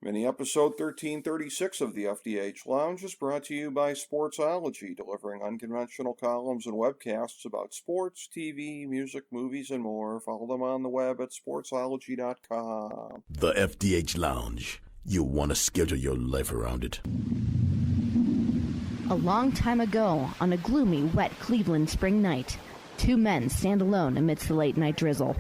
Mini episode 1336 of the FDH Lounge is brought to you by Sportsology, delivering unconventional columns and webcasts about sports, TV, music, movies, and more. Follow them on the web at sportsology.com. The FDH Lounge. You'll want to schedule your life around it. A long time ago, on a gloomy, wet Cleveland spring night, two men stand alone amidst the late-night drizzle.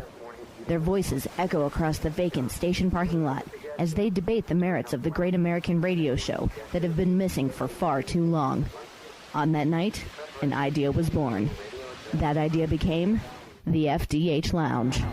Their voices echo across the vacant station parking lot as they debate the merits of the great American radio show that have been missing for far too long. On that night, an idea was born. That idea became the FDH Lounge.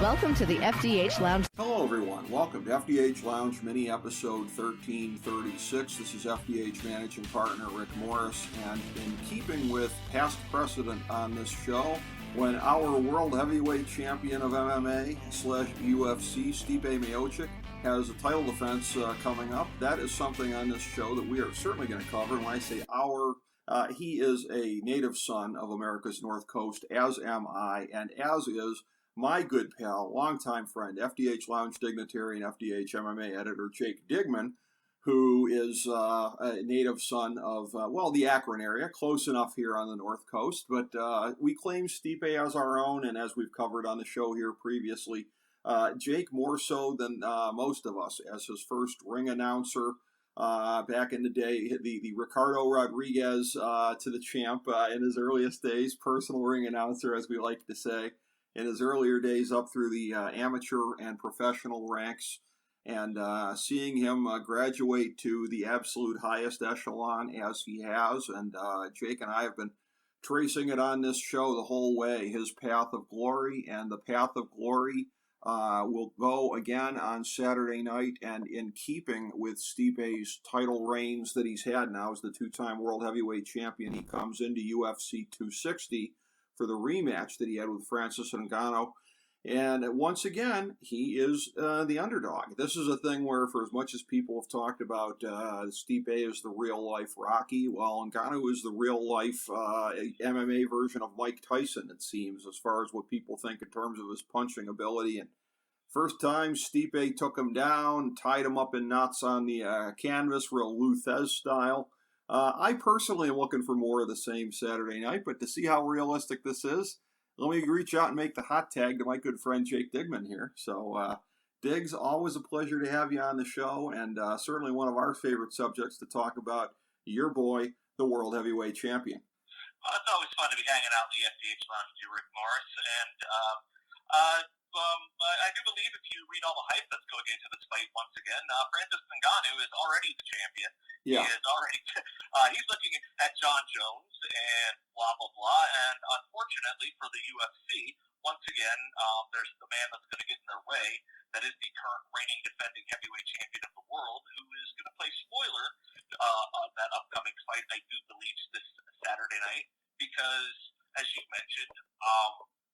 Welcome to the FDH Lounge. Hello, everyone. Welcome to FDH Lounge mini episode 1336. This is FDH managing partner Rick Morris, and in keeping with past precedent on this show, when our world heavyweight champion of MMA / UFC, Stipe Miocic, has a title defense coming up, that is something on this show that we are certainly going to cover. And when I say our, he is a native son of America's North Coast, as am I, and as is my good pal, longtime friend, FDH Lounge Dignitary and FDH MMA editor Jake Digman, who is a native son of, the Akron area, close enough here on the North Coast. But we claim Stipe as our own, and as we've covered on the show here previously, Jake more so than most of us, as his first ring announcer back in the day, the Ricardo Rodriguez to the champ in his earliest days, personal ring announcer, as we like to say, in his earlier days up through the amateur and professional ranks, and seeing him graduate to the absolute highest echelon as he has. And Jake and I have been tracing it on this show the whole way, his path of glory, and the path of glory will go again on Saturday night. And in keeping with Stipe's title reigns that he's had now as the two-time world heavyweight champion, he comes into UFC 260 for the rematch that he had with Francis Ngannou. And once again, he is the underdog. This is a thing where, for as much as people have talked about Stipe is the real-life Rocky, well, Ngannou is the real-life MMA version of Mike Tyson, it seems, as far as what people think in terms of his punching ability. And first time, Stipe took him down, tied him up in knots on the canvas, real Luthez style. I personally am looking for more of the same Saturday night, but to see how realistic this is, let me reach out and make the hot tag to my good friend Jake Digman here. So, Diggs, always a pleasure to have you on the show, and certainly one of our favorite subjects to talk about, your boy, the world heavyweight champion. Well, it's always fun to be hanging out in the FDH Lounge with you, Rick Morris, and I do believe if you read all the hype that's going into this fight once again, Francis Ngannou is already the champion. Yeah. He is already, he's looking at John Jones and blah, blah, blah. And unfortunately for the UFC, once again, there's the man that's going to get in their way. That is the current reigning defending heavyweight champion of the world, who is going to play spoiler on that upcoming fight, I do believe, this Saturday night. Because, as you mentioned,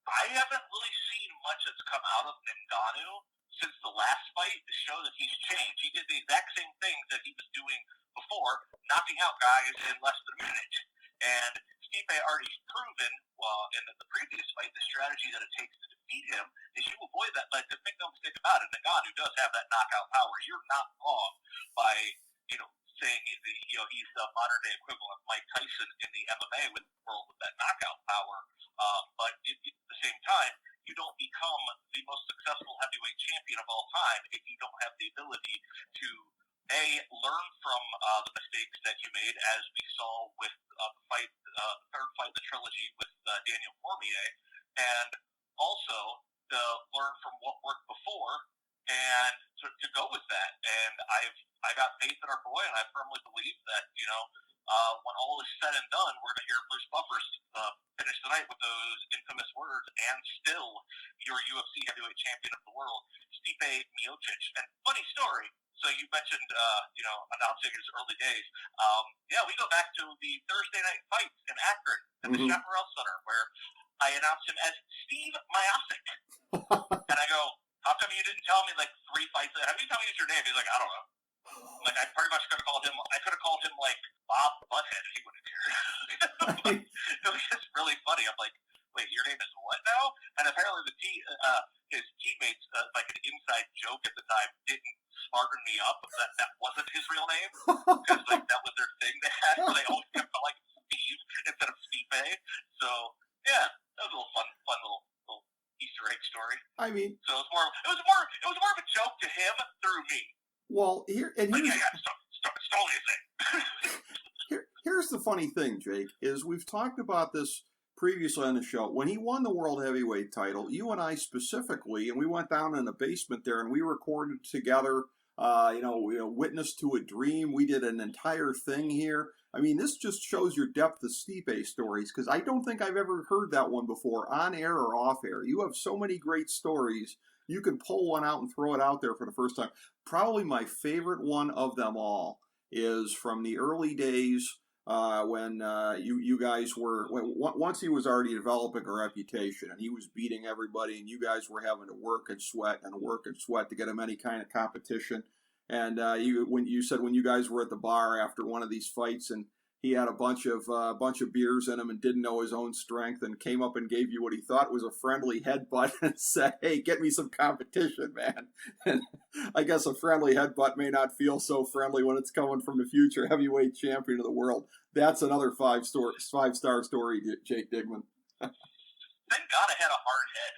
I haven't really seen much that's come out of Ngannou since the last fight to show that he's changed. He did the exact same things that he was doing before, knocking out guys in less than a minute. And Stipe already proven, in the previous fight, the strategy that it takes to defeat him is you avoid that. Like, to make no mistake about it, Ngannou does have that knockout power. You're not wrong by, saying he's the modern day equivalent of Mike Tyson in the MMA world with that knockout power. But at the same time, you don't become the most successful heavyweight champion of all time if you don't have the ability to learn from the mistakes that you made, as we saw with the third fight in the trilogy with Daniel Cormier, and also to learn from what worked before and to go with that. And I got faith in our boy, and I firmly believe that when all is said and done, we're going to hear Bruce Buffers finish tonight with those infamous words, "And still, you're UFC heavyweight champion of the world, Stipe Miocic." And funny story. So you mentioned, announcing his early days. We go back to the Thursday night fight in Akron at the Chaparral Center, where I announced him as Stipe Miocic. And I go, how come you didn't tell me like 3 fights? How many times you used your name? He's like, I don't know. Like, I pretty much could have called him like Bob Butthead if he would have cared. It was just really funny. I'm like, wait, your name is what now? And apparently the his teammates, like an inside joke at the time, didn't smarten me up that wasn't his real name, because like that was their thing they had, so they always kept like Steve instead of Stipe. So yeah, that was a little fun little Easter egg story. I mean, so it was more of a joke to him through me. Well, stole his thing. Here's the funny thing, Jake, is we've talked about this previously on the show. When he won the world heavyweight title, you and I specifically, and we went down in the basement there and we recorded together, Witness to a Dream. We did an entire thing here. I mean, this just shows your depth of Stipe stories, because I don't think I've ever heard that one before, on air or off air. You have so many great stories. You can pull one out and throw it out there for the first time. Probably my favorite one of them all is from the early days when you guys were, once he was already developing a reputation and he was beating everybody, and you guys were having to work and sweat to get him any kind of competition. And when you guys were at the bar after one of these fights, and he had a bunch of beers in him and didn't know his own strength, and came up and gave you what he thought was a friendly headbutt and said, "Hey, get me some competition, man." And I guess a friendly headbutt may not feel so friendly when it's coming from the future heavyweight champion of the world. That's another five-star story, Jake Digman. Thank God I had a hard head.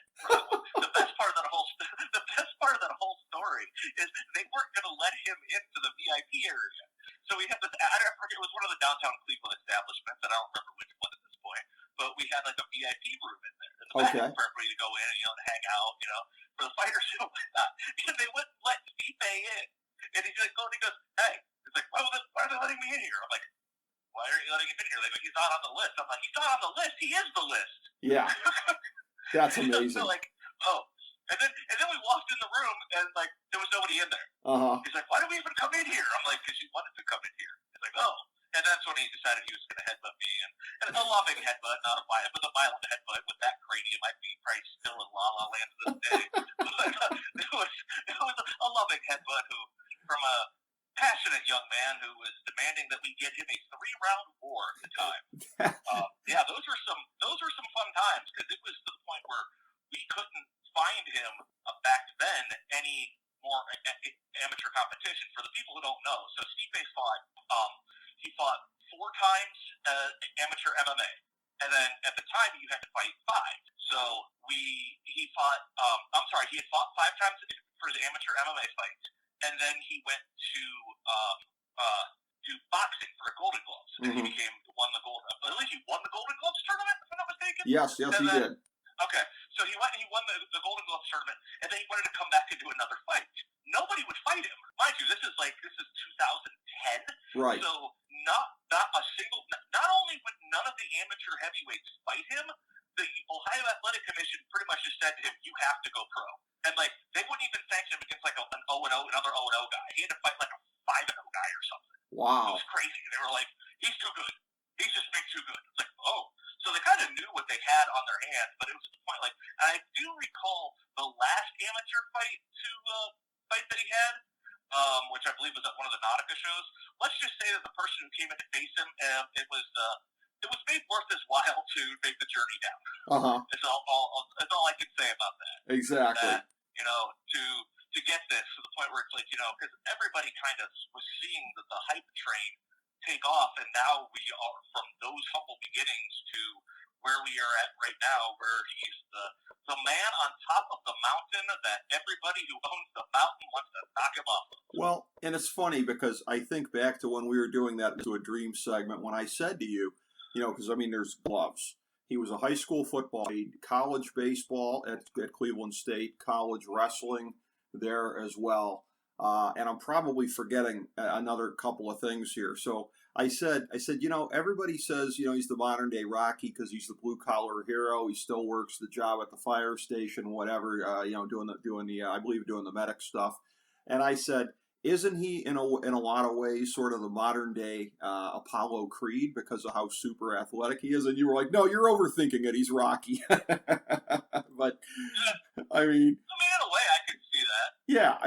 The best part of that whole story is they weren't going to let him into the VIP area. So we had this, I forget, it was one of the downtown Cleveland establishments, and I don't remember which one at this point, but we had like a VIP room in there in the back for everybody to go in and, to hang out, for the fighters and whatnot. And they wouldn't let Stipe in. And he goes, "Hey," it's like, why are they letting me in here? I'm like, "Why aren't you letting him in here?" They go, "He's not on the list." I'm like, "He's not on the list. He is the list." Yeah. That's amazing. So like, and then we walked in the room and like there was nobody in there. He's like, "Why did we even come in here?" I'm like, "Because you wanted to come in here." He's like, "Oh." And that's when he decided he was going to headbutt me, and a loving headbutt, not a violent, but a violent headbutt with that cranium. I'd be probably still in La La Land to this day. It was a loving headbutt from a passionate young man who was demanding that we get him a 3-round war at the time. Yeah, those were some fun times, because it was to the point where we couldn't find him back then any more amateur competition. For the people who don't know, so Stipe fought 4 times amateur MMA, and then at the time you had to fight 5. So he had fought 5 times for his amateur MMA fights, and then he went to do boxing for a Golden Gloves, and he won the Golden. At least he won the Golden Gloves tournament, if I'm not mistaken. Yes, he did. Okay, so he won the Golden Gloves tournament, and then he wanted to come back and do another fight. Nobody would fight him, mind you. This is 2010, right? So not only would none of the amateur heavyweights fight him, the Ohio Athletic Commission pretty much just said to him, "You have to go pro," and they wouldn't even sanction him against an 0-0, another 0-0 guy. He had to fight like a 5-0 guy or something. Wow, it was crazy. They were like, "He's too good. He's just big too good." It's like, oh. So they kind of knew what they had on their hands, but it was to the point and I do recall the last amateur fight that he had, which I believe was at one of the Nautica shows. Let's just say that the person who came in to face him, it was made worth his while to make the journey down. That's all I can say about that. Exactly. That, to get this to the point where it's like, because everybody kind of was seeing the hype train take off, and now we are from those humble beginnings to where we are at right now, where he's the man on top of the mountain that everybody who owns the mountain wants to knock him off of. Well, and it's funny because I think back to when we were doing that to a dream segment, when I said to you, because there's gloves. He was a high school football, college baseball at Cleveland State, college wrestling there as well. And I'm probably forgetting another couple of things here. So I said, everybody says, he's the modern day Rocky because he's the blue collar hero. He still works the job at the fire station, whatever, doing the medic stuff. And I said, isn't he in a lot of ways sort of the modern day Apollo Creed because of how super athletic he is? And you were like, no, you're overthinking it. He's Rocky. But I mean, in a way, I can see that. Yeah,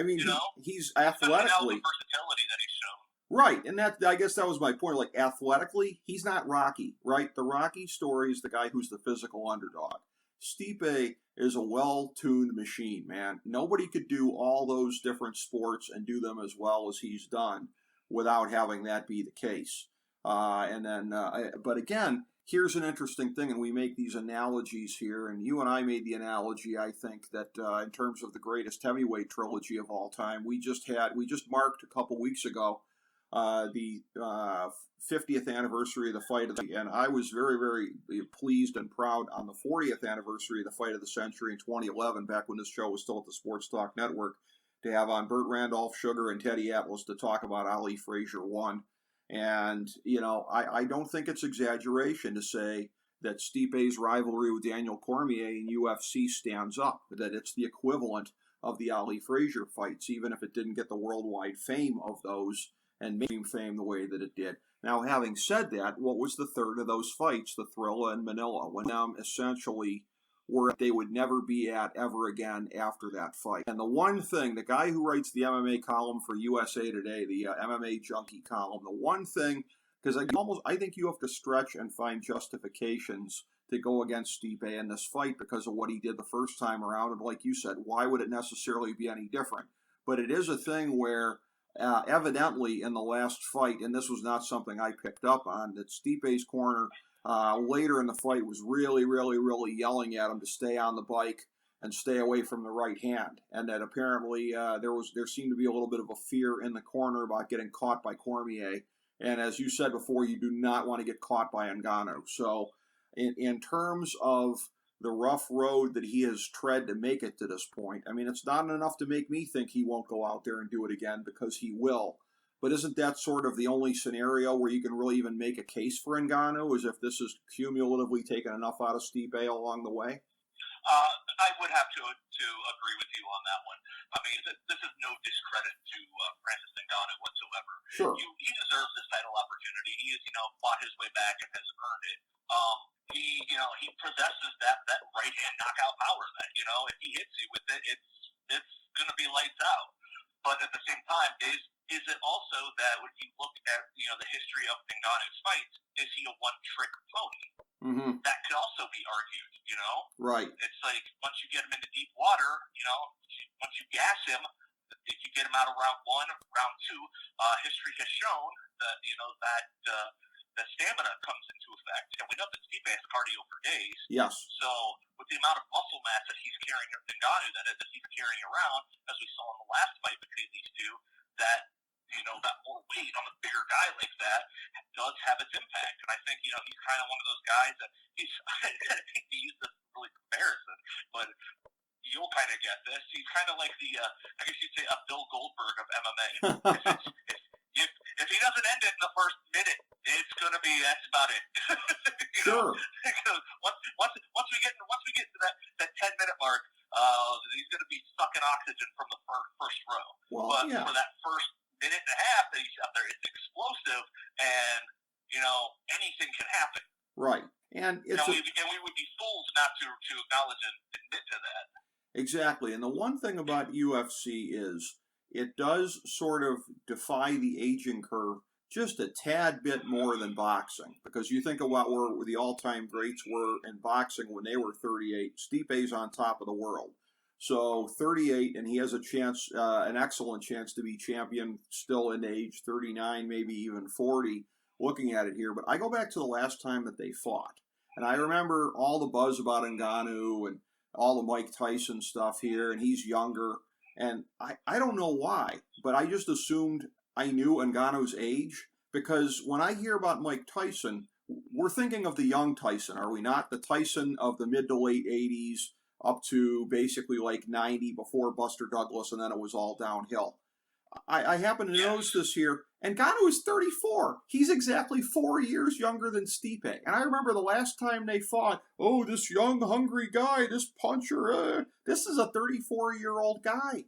he's athletically. The versatility that he's shown. Right, and I guess that was my point. Like, athletically, he's not Rocky, right? The Rocky story is the guy who's the physical underdog. Stipe is a well-tuned machine, man. Nobody could do all those different sports and do them as well as he's done without having that be the case. But again, here's an interesting thing, and we make these analogies here, and you and I made the analogy, I think, that in terms of the greatest heavyweight trilogy of all time, we just marked a couple weeks ago the 50th anniversary of the fight and I was very, very pleased and proud on the 40th anniversary of the fight of the century in 2011, back when this show was still at the Sports Talk Network, to have on Burt Randolph Sugar and Teddy Atlas to talk about Ali Frazier 1. And, I don't think it's exaggeration to say that Stipe's rivalry with Daniel Cormier in UFC stands up, that it's the equivalent of the Ali Frazier fights, even if it didn't get the worldwide fame of those and mainstream fame the way that it did. Now, having said that, what was the third of those fights, the Thrilla and Manila, when essentially where they would never be at ever again after that fight? And the one thing, the guy who writes the MMA column for USA Today, the MMA Junkie column, the one thing, because I think you have to stretch and find justifications to go against Stipe in this fight because of what he did the first time around. And like you said, why would it necessarily be any different? But it is a thing where evidently in the last fight, and this was not something I picked up on, that Stipe's corner later in the fight was really, really, really yelling at him to stay on the bike and stay away from the right hand, and that apparently there seemed to be a little bit of a fear in the corner about getting caught by Cormier. And as you said before, you do not want to get caught by Ngannou. So in terms of the rough road that he has tread to make it to this point, I mean, it's not enough to make me think he won't go out there and do it again, because he will. But isn't that sort of the only scenario where you can really even make a case for Ngannou, as if this is cumulatively taken enough out of Stipe along the way? I would have to agree with you on that one. I mean, this is no discredit to Francis Ngannou whatsoever. Sure. He deserves this title opportunity. He has, fought his way back and has earned it. He possesses that right hand knockout power that, if he hits you with it, it's going to be lights out. But at the same time, is it also that when you look at, the history of Ngannou's fights, is he a one-trick pony? Mm-hmm. That could also be argued, Right. It's like once you get him into deep water, once you gas him, if you get him out of round one, round two, history has shown that, that stamina comes into effect. And we know that Stipe has cardio for days. Yes. So with the amount of muscle mass that he's carrying, Ngannou, that he's carrying around, as we saw in the last fight between these two, that that more weight on a bigger guy like that does have its impact. And I think, he's kind of one of those guys that I hate to use this really comparison, but you'll kind of get this. He's kind of like I guess you'd say a Bill Goldberg of MMA. If he doesn't end it in the first minute, it's going to be, that's about it. Sure. Once we get to that 10-minute mark, he's going to be sucking oxygen from the first row. Well, but yeah. for that first minute and a half that he's out there, it's explosive, and anything can happen. Right. And we would be fools not to acknowledge and admit to that. Exactly. And the one thing about UFC is it does sort of defy the aging curve just a tad bit more than boxing, because you think about where the all-time greats were in boxing when they were 38. Stipe's on top of the world. So 38, and he has a chance, an excellent chance to be champion still in age 39, maybe even 40, looking at it here. But I go back to the last time that they fought, and I remember all the buzz about Ngannou and all the Mike Tyson stuff here, and he's younger. And I don't know why, but I just assumed I knew Ngannou's age, because when I hear about Mike Tyson, we're thinking of the young Tyson, are we not? The Tyson of the mid to late 80s up to basically like 90 before Buster Douglas, and then it was all downhill. I happen to notice this here. Ngannou is 34. He's exactly 4 years younger than Stipe. And I remember the last time they fought, oh, this young, hungry guy, this puncher. This is a 34-year-old guy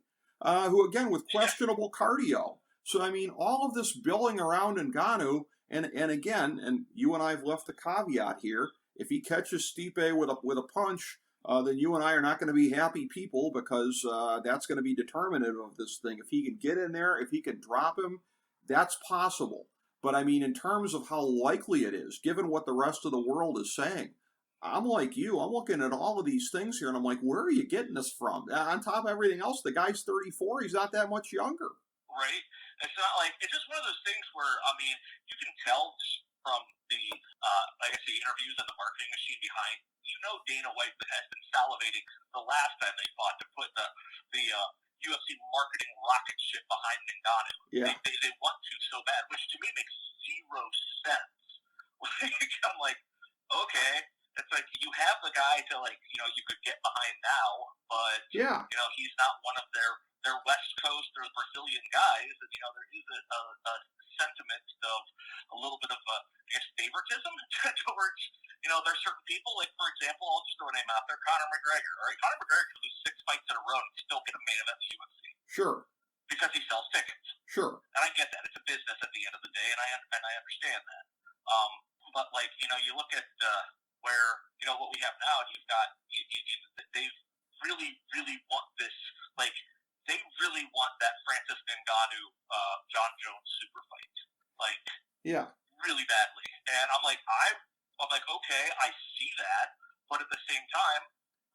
who, again, with questionable cardio. So, I mean, all of this billing around Ngannou, and again, and you and I have left the caveat here, if he catches Stipe with a punch, then you and I are not going to be happy people, because that's going to be determinative of this thing. If he can get in there, if he can drop him, that's possible. But I mean, in terms of how likely it is, given what the rest of the world is saying, I'm like you. I'm looking at all of these things here, and I'm like, where are you getting this from? On top of everything else, the guy's 34. He's not that much younger. Right? It's not like, it's just one of those things where, I mean, you can tell from the, like I say, interviews and the marketing machine behind, Dana White has been salivating the last time they fought to put the UFC marketing rocket ship behind Ngannou. Yeah. They want to so bad, which to me makes zero sense. I'm like, okay, it's like you have the guy to you could get behind now, but yeah, he's not one of their West Coast or Brazilian guys, and there is a sentiment of a little bit of favoritism towards there's certain people, like for example, I'll just throw a name out there, Conor McGregor. All right, Conor McGregor can lose 6 fights in a row and still get a main event in the UFC. Sure. Because he sells tickets. Sure. And I get that. It's a business at the end of the day, and I understand that. But you look at where what we have now, and you've got they really, really want this. Like they really want that Francis Ngannou, John Jones super fight. Like yeah, really badly. And I'm like, okay, I see that, but at the same time,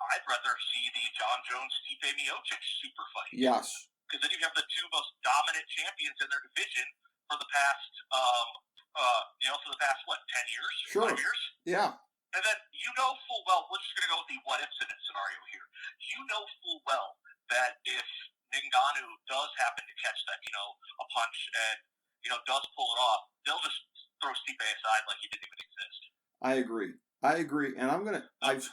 I'd rather see the John Jones Stipe Miocic super fight. Yes. Because then you have the two most dominant champions in their division for the past, for the past, 10 years? Sure. 5 years? Yeah. And then full well, we're just going to go with the what-if scenario here. Full well that if Ngannou does happen to catch that, a punch and, does pull it off, they'll just throw Stipe aside like he didn't even exist. I agree. And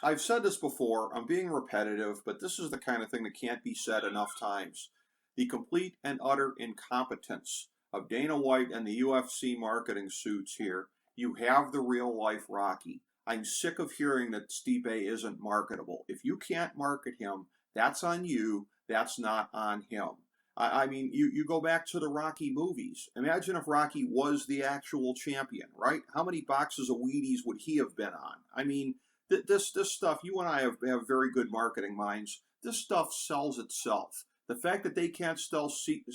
I've said this before, I'm being repetitive, but this is the kind of thing that can't be said enough times. The complete and utter incompetence of Dana White and the UFC marketing suits here. You have the real life Rocky. I'm sick of hearing that Stipe isn't marketable. If you can't market him, that's on you. That's not on him. I mean, you go back to the Rocky movies. Imagine if Rocky was the actual champion, right? How many boxes of Wheaties would he have been on? I mean, this stuff, you and I have very good marketing minds. This stuff sells itself. The fact that they can't sell Stipe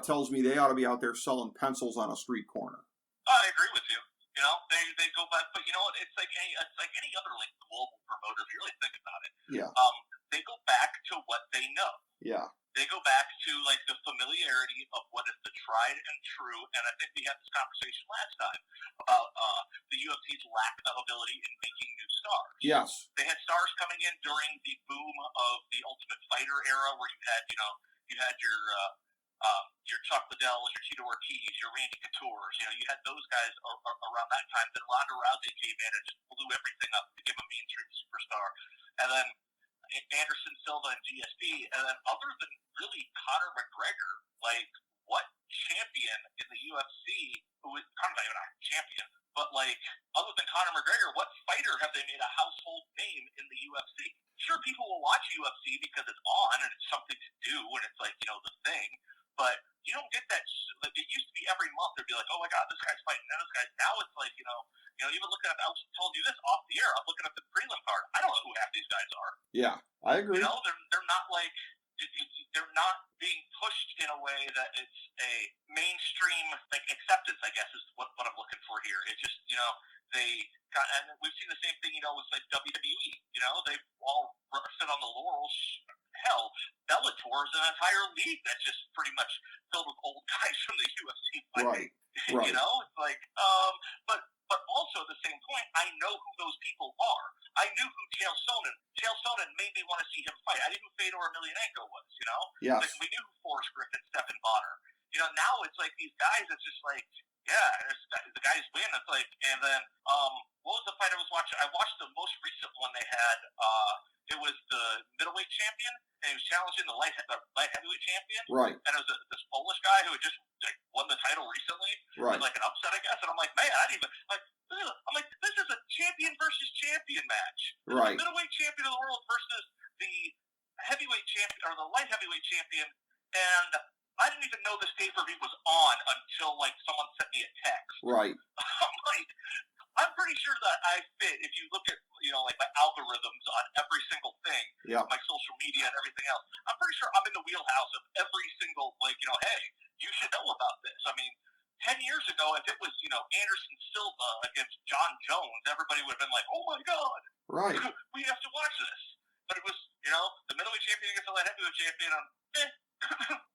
tells me they ought to be out there selling pencils on a street corner. I agree with you. They go back, but you know what? It's like any other global promoter. If you really think about it, yeah. They go back to what they know. Yeah. They go back to the familiarity of what is the tried and true. And I think we had this conversation last time about the UFC's lack of ability in making new stars. Yes. They had stars coming in during the boom of the Ultimate Fighter era, where you had your Chuck Liddells, your Tito Ortiz, your Randy Couture's. You had those guys around that time. Then Ronda Rousey came in and just blew everything up to give a mainstream superstar. And then Anderson Silva and GSP. And then other than really Conor McGregor, what champion in the UFC, who is kind of not even a champion, but other than Conor McGregor, what fighter have they made a household name in the UFC? Sure, people will watch UFC because it's on and it's something to do and it's the thing. But you don't get that. It used to be every month there'd be oh my God, this guy's fighting this guy. Now it's even looking at. I told you this off the air. I'm looking at the prelim card. I don't know who half these guys are. Yeah, I agree. They're not they're not being pushed in a way that it's a mainstream acceptance. I guess is what I'm looking for here. It's just and we've seen the same thing with WWE. They all sit on the laurels. Hell, Bellator is an entire league that's just pretty much filled with old guys from the UFC fighting. Right. But also at the same point, I know who those people are. I knew who Chael Sonnen made me want to see him fight. I knew who Fedor Emelianenko was. Yes. We knew who Forrest Griffin, Stephen Bonner. Now it's these guys. It's just the guys win. It's and then what was the fight I was watching? I watched the most recent one they had. It was the middleweight champion, and he was challenging the light heavyweight champion. Right. And it was this Polish guy who had just won the title recently. Right. It was an upset, I guess. And I'm like, man, I didn't even this is a champion versus champion match. This right. is the middleweight champion of the world versus the heavyweight champion or the light heavyweight champion. And I didn't even know this pay-per-view was on until someone sent me a text. Right. I'm pretty sure that I fit, if you look at, my algorithms on every single thing, yeah. my social media and everything else, I'm pretty sure I'm in the wheelhouse of every single, hey, you should know about this. I mean, 10 years ago, if it was, Anderson Silva against John Jones, everybody would have been like, oh my God, Right. we have to watch this. But it was, the middleweight champion against the light heavyweight champion.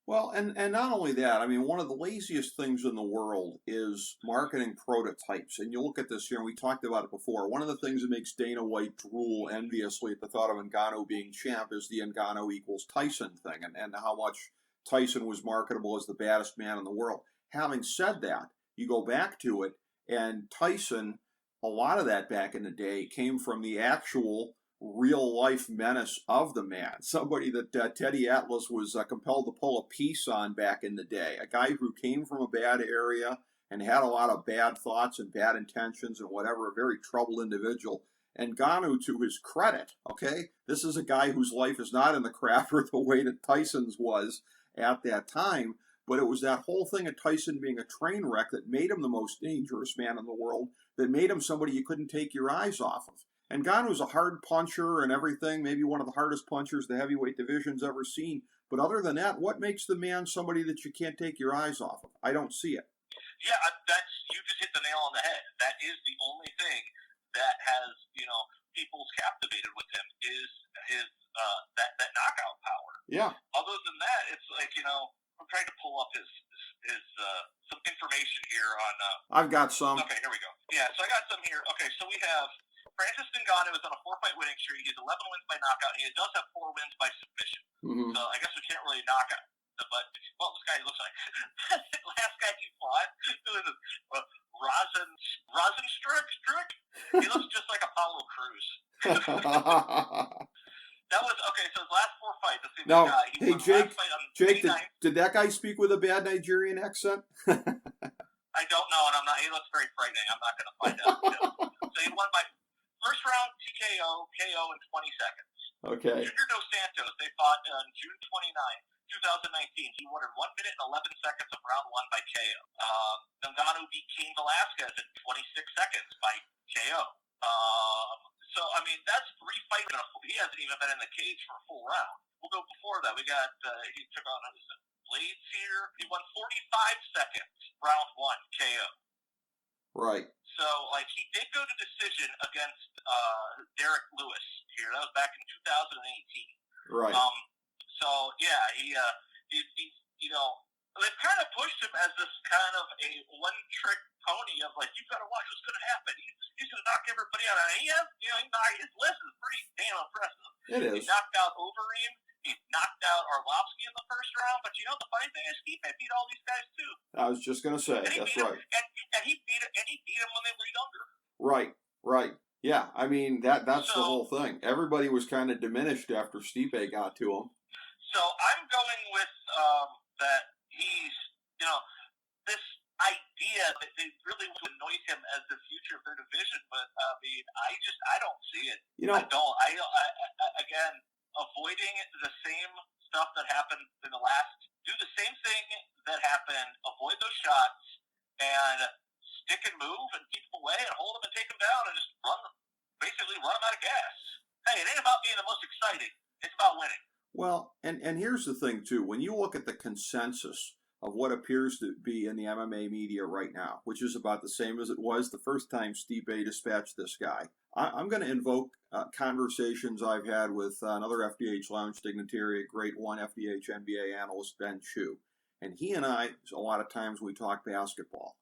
Well, and not only that, I mean, one of the laziest things in the world is marketing prototypes. And you look at this here, and we talked about it before. One of the things that makes Dana White drool enviously at the thought of Ngannou being champ is the Ngannou equals Tyson thing, and how much Tyson was marketable as the baddest man in the world. Having said that, you go back to it, and Tyson, a lot of that back in the day came from the actual real-life menace of the man, somebody that Teddy Atlas was compelled to pull a piece on back in the day, a guy who came from a bad area and had a lot of bad thoughts and bad intentions and whatever, a very troubled individual. And Ngannou, to his credit, okay, this is a guy whose life is not in the crapper the way that Tyson's was at that time, but it was that whole thing of Tyson being a train wreck that made him the most dangerous man in the world, that made him somebody you couldn't take your eyes off of. And Ngannou's a hard puncher and everything, maybe one of the hardest punchers the heavyweight division's ever seen. But other than that, what makes the man somebody that you can't take your eyes off of? I don't see it. Yeah, you just hit the nail on the head. That is the only thing that has, people's captivated with him is his that knockout power. Yeah. Other than that, it's like, I'm trying to pull up his some information here on. I've got some. Okay, here we go. Yeah, so I got some here. Okay, so we have Francis Ngannou is on a 4-fight winning streak. He's 11 wins by knockout. He does have 4 wins by submission. Mm-hmm. So I guess we can't really knock out. But this guy looks like the last guy he fought. Rosenstruck. He looks just like Apollo Crews. That was okay. So his last 4 fights. Let's see. Now, hey Jake, did that guy speak with a bad Nigerian accent? I don't know, and I'm not. He looks very frightening. I'm not going to find out. So he won by first round TKO, KO in 20 seconds. Okay. Junior Dos Santos, they fought on June 29, 2019. He won in 1 minute and 11 seconds of round 1 by KO. Ngannou beat Cain Velasquez in 26 seconds by KO. So, I mean, that's 3 fights. He hasn't even been in the cage for a full round. We'll go before that. We got, he took on Blades here. He won 45 seconds, round 1, KO. Right. So, he did go to decision against Derek Lewis here. That was back in 2018. Right. So, yeah, he they've kind of pushed him as this kind of a one-trick pony of, you've got to watch what's going to happen. He's going to knock everybody out. And his list is pretty damn impressive. It is. He knocked out Overeem. He knocked out Arlovsky in the first round. But, the funny thing is, Stipe beat all these guys, too. I was just going to say, that's right. And he beat them when they were younger. Right. Yeah, I mean, that's the whole thing. Everybody was kind of diminished after Stipe got to him. So I'm going with that he's, this idea that they really want to anoint him as the future of their division, but I don't see it. Again, avoiding the same stuff that happened in the last, do the same thing that happened, avoid those shots, and stick and move and keep them away and hold them and take them down and just run them out of gas. Hey, it ain't about being the most exciting. It's about winning. Well, and here's the thing, too. When you look at the consensus of what appears to be in the MMA media right now, which is about the same as it was the first time Stipe dispatched this guy, I'm going to invoke conversations I've had with another FDH Lounge dignitary, a great one FDH NBA analyst, Ben Chu. And he and I, a lot of times we talk basketball.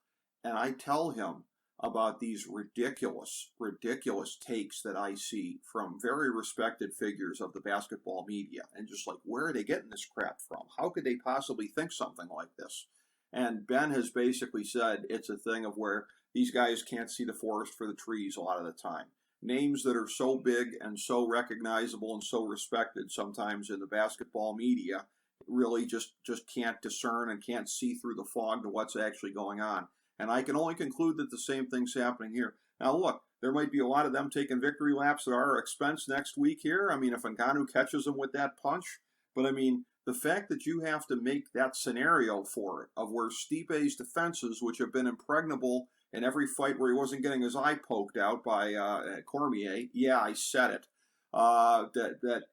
And I tell him about these ridiculous takes that I see from very respected figures of the basketball media. And just where are they getting this crap from? How could they possibly think something like this? And Ben has basically said it's a thing of where these guys can't see the forest for the trees a lot of the time. Names that are so big and so recognizable and so respected sometimes in the basketball media really just can't discern and can't see through the fog to what's actually going on. And I can only conclude that the same thing's happening here. Now, look, there might be a lot of them taking victory laps at our expense next week here. I mean, if Ngannou catches them with that punch. But, I mean, the fact that you have to make that scenario for it, of where Stipe's defenses, which have been impregnable in every fight where he wasn't getting his eye poked out by Cormier, yeah, I said it, that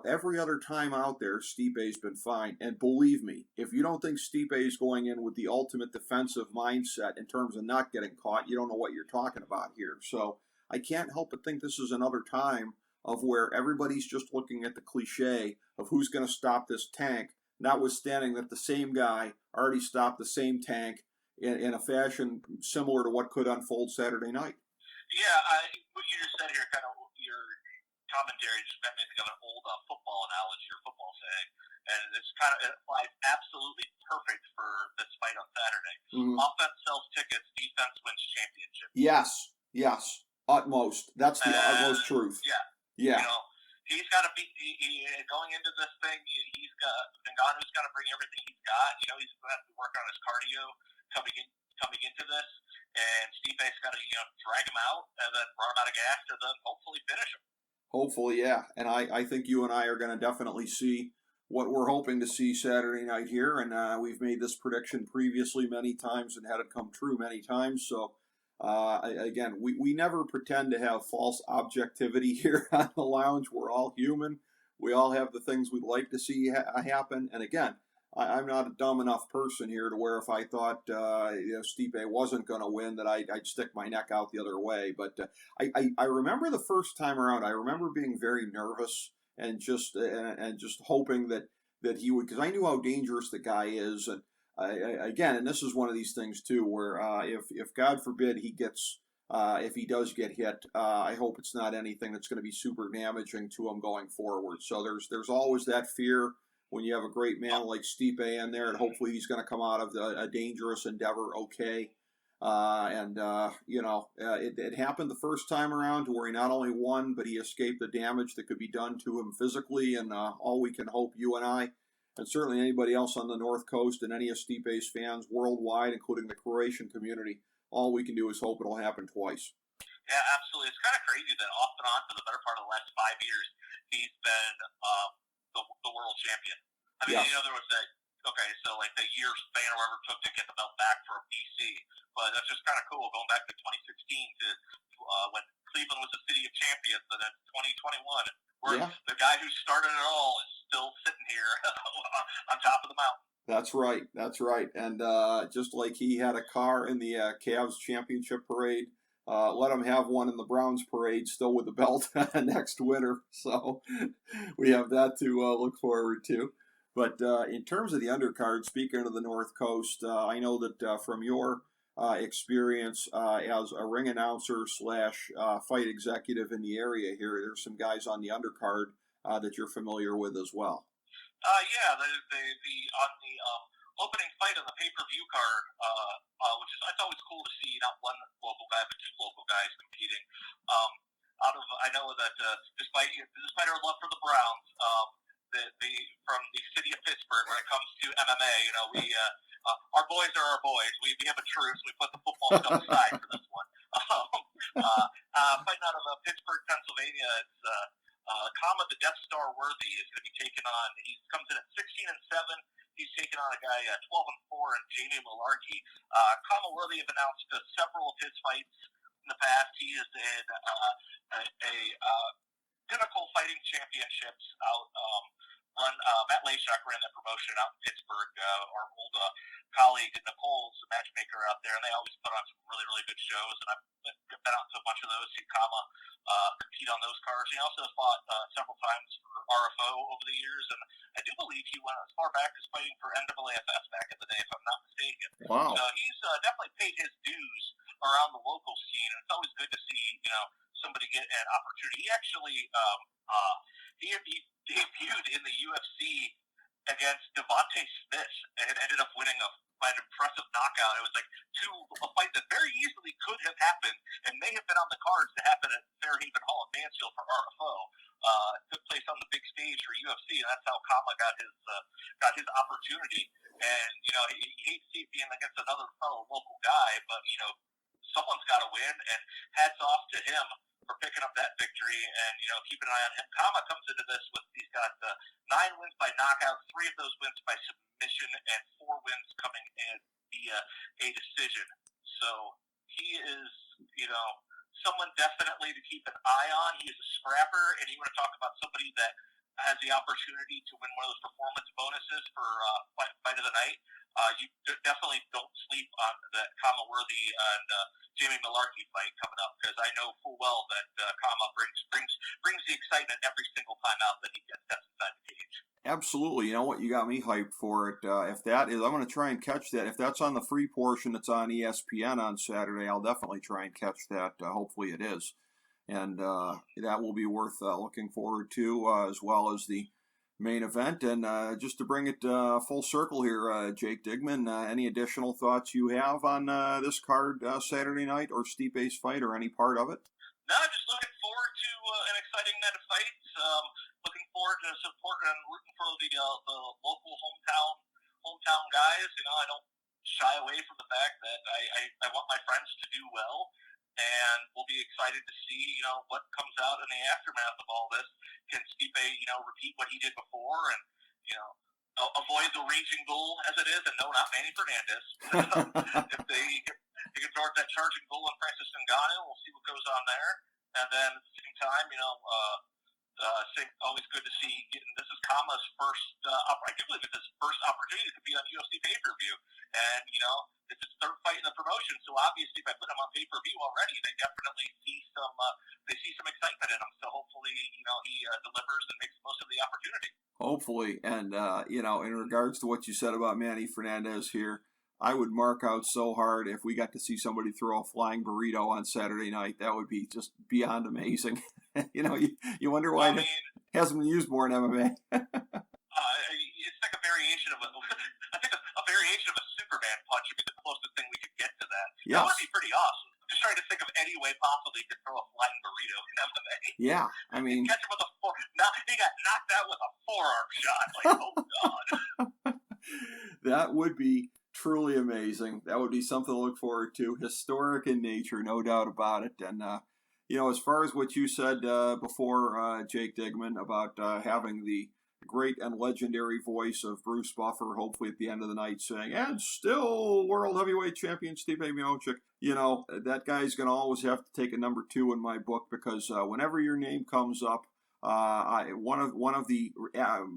every other time out there, Stipe's been fine. And believe me, if you don't think Stipe is going in with the ultimate defensive mindset in terms of not getting caught, you don't know what you're talking about here. So I can't help but think this is another time of where everybody's just looking at the cliche of who's going to stop this tank, notwithstanding that the same guy already stopped the same tank in a fashion similar to what could unfold Saturday night. Yeah, what you just said here, kind of your commentary just made me think of an old football analogy or football saying, and it applies absolutely perfect for this fight on Saturday. Mm-hmm. Offense sells tickets, defense wins championship. Yes, utmost. That's the utmost truth. Yeah. He's got to be going into this thing. Ngannou's got to bring everything he's got. He's going to have to work on his cardio coming into this, and Stipe's got to drag him out and then run him out of gas and then hopefully finish him. Hopefully, yeah. And I think you and I are going to definitely see what we're hoping to see Saturday night here. And we've made this prediction previously many times and had it come true many times. So, again, we never pretend to have false objectivity here on the lounge. We're all human. We all have the things we'd like to see happen. And again, I'm not a dumb enough person here to where if I thought Stipe wasn't going to win, that I'd stick my neck out the other way. But I remember the first time around, I remember being very nervous and just hoping that he would, because I knew how dangerous the guy is. And again, and this is one of these things too, where if God forbid he gets, if he does get hit, I hope it's not anything that's going to be super damaging to him going forward. So there's always that fear when you have a great man like Stipe in there, and hopefully he's going to come out of a dangerous endeavor okay. It happened the first time around to where he not only won, but he escaped the damage that could be done to him physically. And all we can hope, you and I, and certainly anybody else on the North Coast and any of Stipe's fans worldwide, including the Croatian community, all we can do is hope it'll happen twice. Yeah, absolutely. It's kind of crazy that off and on for the better part of the last 5 years, he's been the world champion. I mean, there was the year span or whatever it took to get the belt back for BC. But that's just kind of cool, going back to 2016 to when Cleveland was the city of champions, and then 2021, where the guy who started it all is still sitting here on top of the mountain. That's right. And just like he had a car in the Cavs championship parade, let him have one in the Browns parade, still with the belt next winter. So we have that to look forward to. But in terms of the undercard, speaking of the North Coast, I know that from your experience as a ring announcer / fight executive in the area here, there's some guys on the undercard that you're familiar with as well. The opening fight on the pay-per-view card, which is, it's always cool to see not one local guy but two local guys competing. I know that despite our love for the Browns, from the city of Pittsburgh, when it comes to MMA, we our boys are our boys. We have a truce. We put the football stuff aside for this one. Fighting out of Pittsburgh, Pennsylvania, it's Kama the Death Star Worthy is going to be taking on. He comes in at 16-7. He's taking on a guy 12-4 and Jamie Malarkey. Kama Worthy have announced several of his fights in the past. He is in a Pinnacle Fighting Championships out. Matt Layshak ran that promotion out in Pittsburgh. Our old colleague Nicole's a matchmaker out there, and they always put on some really, really good shows. And I've been out to a bunch of those. Seen Kama compete on those cards. He also fought several times for RFO over the years, and I do believe he went as far back as fighting for NAAFS back in the day, if I'm not mistaken. Wow! So he's definitely paid his dues around the local scene, and it's always good to see somebody get an opportunity. He actually he debuted in the UFC against Devontae Smith and ended up winning by an impressive knockout. It was a fight that very easily could have happened and may have been on the cards to happen at Fairhaven Hall in Mansfield for RFO. Took place on the big stage for UFC, and that's how Kama got his opportunity. And he hates to see it being against another fellow local guy, but someone's got to win. And hats off to him for picking up that victory, and keep an eye on him. Kama comes into this he's got 9 wins by knockout, 3 of those wins by submission, and 4 wins coming in via a decision. So he is, someone definitely to keep an eye on. He is a scrapper, and you want to talk about somebody that has the opportunity to win one of those performance bonuses for fight of the night, you definitely don't sleep on that Kama Worthy and Jamie Malarkey fight coming up, because I know full well that Kama brings the excitement every single time out that he steps inside the cage. Absolutely. You know what? You got me hyped for it. If that is, I'm going to try and catch that. If that's on the free portion that's on ESPN on Saturday, I'll definitely try and catch that. Hopefully it is. And that will be worth looking forward to, as well as the main event. And just to bring it full circle here, Jake Digman, any additional thoughts you have on this card Saturday night, or Stipe's fight, or any part of it? No, just looking forward to an exciting night of fights. Looking forward to supporting and rooting for the local hometown guys. You know, I don't shy away from the fact that I want my friends to do well, and we'll be excited to see, you know, what comes out in the aftermath of all this. Can Stipe, you know, repeat what he did before, and, you know, avoid the raging bull as it is, and no, not Manny Fernandez. If they can throw that charging bull on Miocic-Ngannou, we'll see what goes on there. And then at the same time, you know, always good to see. This is Kama's first, I do believe it's his first opportunity to be on UFC pay-per-view. And, you know, it's his third fight in the promotion, so obviously if I put him on pay-per-view already, they definitely see some excitement in him. So hopefully, you know, he delivers and makes the most of the opportunity. Hopefully. And, you know, in regards to what you said about Manny Fernandez here, I would mark out so hard if we got to see somebody throw a flying burrito on Saturday night. That would be just beyond amazing. You know, you wonder why it hasn't been used more in MMA. It's like a variation of I think a variation of a Superman punch would be the closest thing we could get to that. Yes. That would be pretty awesome. Just trying to think of any way possible you could throw a flying burrito in MMA. Yeah, I mean, catch him with he got knocked out with a forearm shot. Like, oh God. That would be truly amazing. That would be something to look forward to. Historic in nature, no doubt about it. And you know, as far as what you said before, Jake Digman, about having the great and legendary voice of Bruce Buffer, hopefully at the end of the night, saying, and still world heavyweight champion Stipe Miocic, you know, that guy's going to always have to take a number 2 in my book, because whenever your name comes up, one of the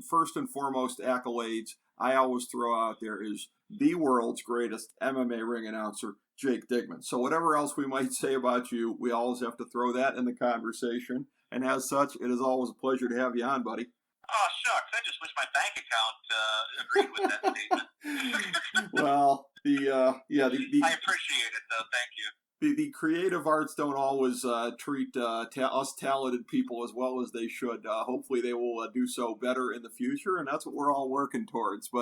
first and foremost accolades I always throw out there is the world's greatest MMA ring announcer, Jake Digman. So whatever else we might say about you, we always have to throw that in the conversation. And as such, it is always a pleasure to have you on, buddy. Oh, shucks. I just wish my bank account agreed with that statement. Well, I appreciate it, though. Thank you. The creative arts don't always treat us talented people as well as they should. Hopefully they will do so better in the future, and that's what we're all working towards. But